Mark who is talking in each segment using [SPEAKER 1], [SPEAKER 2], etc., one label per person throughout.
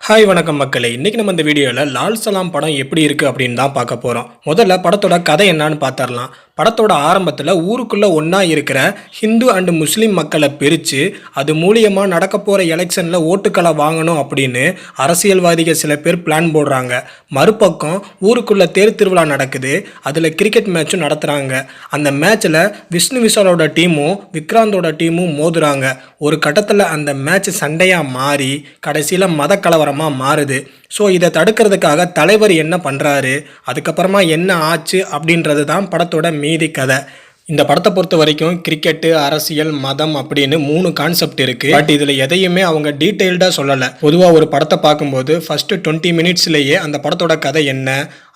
[SPEAKER 1] Hi வணக்கம் மக்களே. இன்னைக்கு நம்ம இந்த வீடியோவில் லால் சலாம் படம் எப்படி இருக்குது அப்படின்னு தான் பார்க்க போகிறோம். முதல்ல படத்தோட கதை என்னன்னு பார்த்துடலாம். படத்தோட ஆரம்பத்தில் ஊருக்குள்ளே ஒன்றா இருக்கிற ஹிந்து அண்டு முஸ்லீம் மக்களை பிரித்து அது மூலியமாக நடக்க போகிற எலெக்ஷனில் ஓட்டுக்களை வாங்கணும் அப்படின்னு அரசியல்வாதிகள் சில பேர் பிளான் போடுறாங்க. மறுபக்கம் ஊருக்குள்ளே தேர் திருவிழா நடக்குது. அதில் கிரிக்கெட் மேட்சும் நடத்துகிறாங்க. அந்த மேட்ச்சில் விஷ்ணு விஷாலோட டீமும் விக்ராந்தோட டீமும் மோதுறாங்க. ஒரு கட்டத்தில் அந்த மேட்ச் சண்டையாக மாறி கடைசியில் மத கலவரமாக மாறுது. ஸோ இதை தடுக்கிறதுக்காக தலைவர் என்ன பண்ணுறாரு, அதுக்கப்புறமா என்ன ஆச்சு அப்படின்றது தான் படத்தோட மீதி கதை. இந்த படத்தை பொறுத்த வரைக்கும் கிரிக்கெட்டு, அரசியல், மதம் அப்படின்னு 3 கான்செப்ட் இருக்குது. பட் இதில் எதையுமே அவங்க டீட்டெயில்டாக சொல்லலை. பொதுவாக ஒரு படத்தை பார்க்கும்போது ஃபஸ்ட்டு 20 மினிட்ஸ்லேயே அந்த படத்தோட கதை என்ன,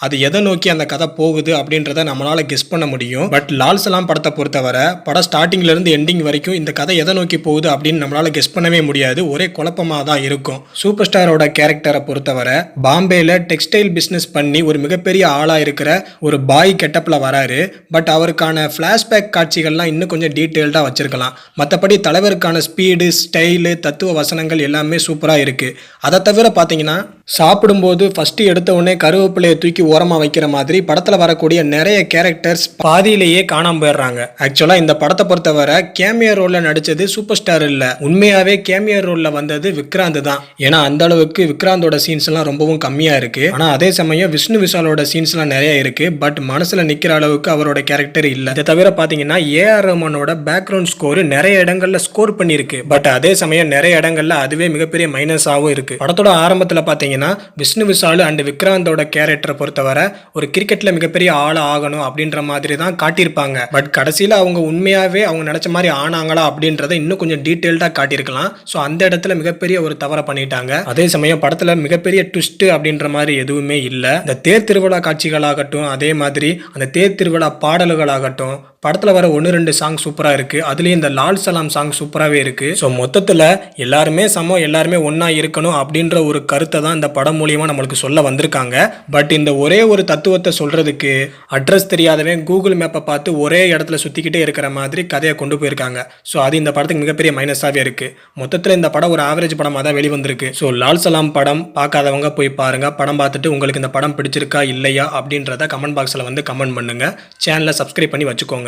[SPEAKER 1] அது எதை நோக்கி அந்த கதை போகுது அப்படின்றத நம்மளால் கெஸ் பண்ண முடியும். பட் லால் சலாம் படத்தை பொறுத்தவரை படம் ஸ்டார்டிங்லேருந்து எண்டிங் வரைக்கும் இந்த கதை எதை நோக்கி போகுது அப்படின்னு நம்மளால் கெஸ் பண்ணவே முடியாது. ஒரே குழப்பமாக தான் இருக்கும். சூப்பர் ஸ்டாரோட கேரக்டரை பொறுத்தவரை பாம்பேயில் டெக்ஸ்டைல் பிஸ்னஸ் பண்ணி ஒரு மிகப்பெரிய ஆளாக இருக்கிற ஒரு பாய் கெட்டப்பில் வராரு. பட் அவருக்கான ஃப்ளாஷ்பேக் காட்சிகள்லாம் இன்னும் கொஞ்சம் டீட்டெயில்டாக வச்சுருக்கலாம். மற்றபடி தலைவருக்கான ஸ்பீடு, ஸ்டைலு, தத்துவ வசனங்கள் எல்லாமே சூப்பராக இருக்குது. அதை தவிர பார்த்தீங்கன்னா சாப்பிடும்போது ஃபஸ்ட்டு எடுத்த உடனே கருவேப்பிலையை தூக்கி ஓரமாக வைக்கிற மாதிரி படத்தில் வரக்கூடிய நிறைய கேரக்டர்ஸ் பாதியிலேயே காணாமல் போயிடுறாங்க. ஆக்சுவலாக இந்த படத்தை பொறுத்தவரை கேமியோ ரோலில் நடித்தது சூப்பர் ஸ்டார் இல்லை, உண்மையாகவே கேமியோ ரோலில் வந்தது விக்ராந்த் தான். ஏன்னா அந்த அளவுக்கு விக்ராந்தோட சீன்ஸ்லாம் ரொம்பவும் கம்மியாக இருக்குது. ஆனால் அதே சமயம் விஷ்ணு விஷாலோட சீன்ஸ்லாம் நிறைய இருக்குது. பட் மனசில் நிற்கிற அளவுக்கு அவரோட கேரக்டர் இல்லை. இதை தவிர பார்த்தீங்கன்னா ஏஆர் ரஹ்மானோட பேக்ரவுண்ட் ஸ்கோர் நிறைய இடங்களில் ஸ்கோர் பண்ணியிருக்கு. பட் அதே சமயம் நிறைய இடங்களில் அதுவே மிகப்பெரிய மைனஸாகவும் இருக்குது. படத்தோட ஆரம்பத்தில் பார்த்தீங்கன்னா விஷ்ணு விஷால் அண்ட் விக்ராந்தோட கேரக்டரை பொறுத்தவரை ஒரு கிரிக்கெட்ல மிகப்பெரிய ஆளா ஆகணும் அப்படின்ற மாதிரி தான் காட்டியிருப்பாங்க. பட் கடைசியில் அவங்க உண்மையாவே அவங்க நினைச்ச மாதிரி ஆனாங்களா அப்படின்றத இன்னும் கொஞ்சம் டீட்டெயில்டா காட்டியிருக்கலாம். ஸோ அந்த இடத்துல மிகப்பெரிய ஒரு தவறை பண்ணிட்டாங்க. அதே சமயம் படத்துல மிகப்பெரிய ட்விஸ்ட் அப்படின்ற மாதிரி எதுவுமே இல்லை. இந்த தேர் திருவிழா காட்சிகளாகட்டும், அதே மாதிரி அந்த தேர் திருவிழா பாடல்களாகட்டும், படத்தில் வர 1-2 சாங் சூப்பராக இருக்குது. அதுலேயும் இந்த லால் சலாம் சாங் சூப்பராகவே இருக்குது. ஸோ மொத்தத்தில் எல்லாருமே சமம், எல்லாருமே ஒன்றா இருக்கணும் அப்படின்ற ஒரு கருத்தை தான் இந்த படம் மூலியமாக நம்மளுக்கு சொல்ல வந்திருக்காங்க. பட் இந்த ஒரே ஒரு தத்துவத்தை சொல்கிறதுக்கு அட்ரஸ் தெரியாதவன் கூகுள் மேப்பை பார்த்து ஒரே இடத்துல சுற்றிக்கிட்டே இருக்கிற மாதிரி கதையை கொண்டு போயிருக்காங்க. ஸோ அது இந்த படத்துக்கு மிகப்பெரிய மைனஸாகவே இருக்குது. மொத்தத்தில் இந்த படம் ஒரு ஆவரேஜ் படமாக தான் வெளிவந்திருக்கு. ஸோ லால் சலாம் படம் பார்க்காதவங்க போய் பாருங்கள். படம் பார்த்துட்டு உங்களுக்கு இந்த படம் பிடிச்சிருக்கா இல்லையா அப்படின்றத கமெண்ட் பாக்ஸில் வந்து கமெண்ட் பண்ணுங்கள். சேனலை சப்ஸ்கிரைப் பண்ணி வச்சுக்கோங்க.